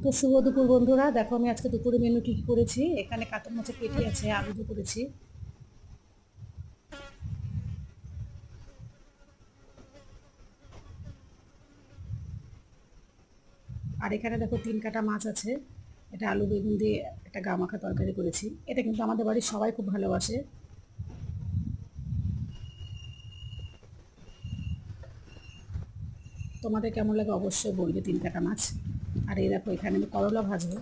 তো শুভ দুপুর বন্ধুরা, দেখো আমি আজকে দুপুরে মেনু কি করেছি। এখানে কাতল মাছের পেটি আছে, আলু দিয়ে করেছি। আর এখানে দেখো 3 কাটা মাছ আছে। এটা আলু বেগুন দিয়ে একটা গা মাখা তরকারি করেছি। এটা কিন্তু আমাদের বাড়ির সবাই খুব ভালোবাসে। তোমাদের কেমন লাগে অবশ্যই বলবে 3 কাটা মাছ। আর এই দেখো এখানে আমি করলা ভাজবো।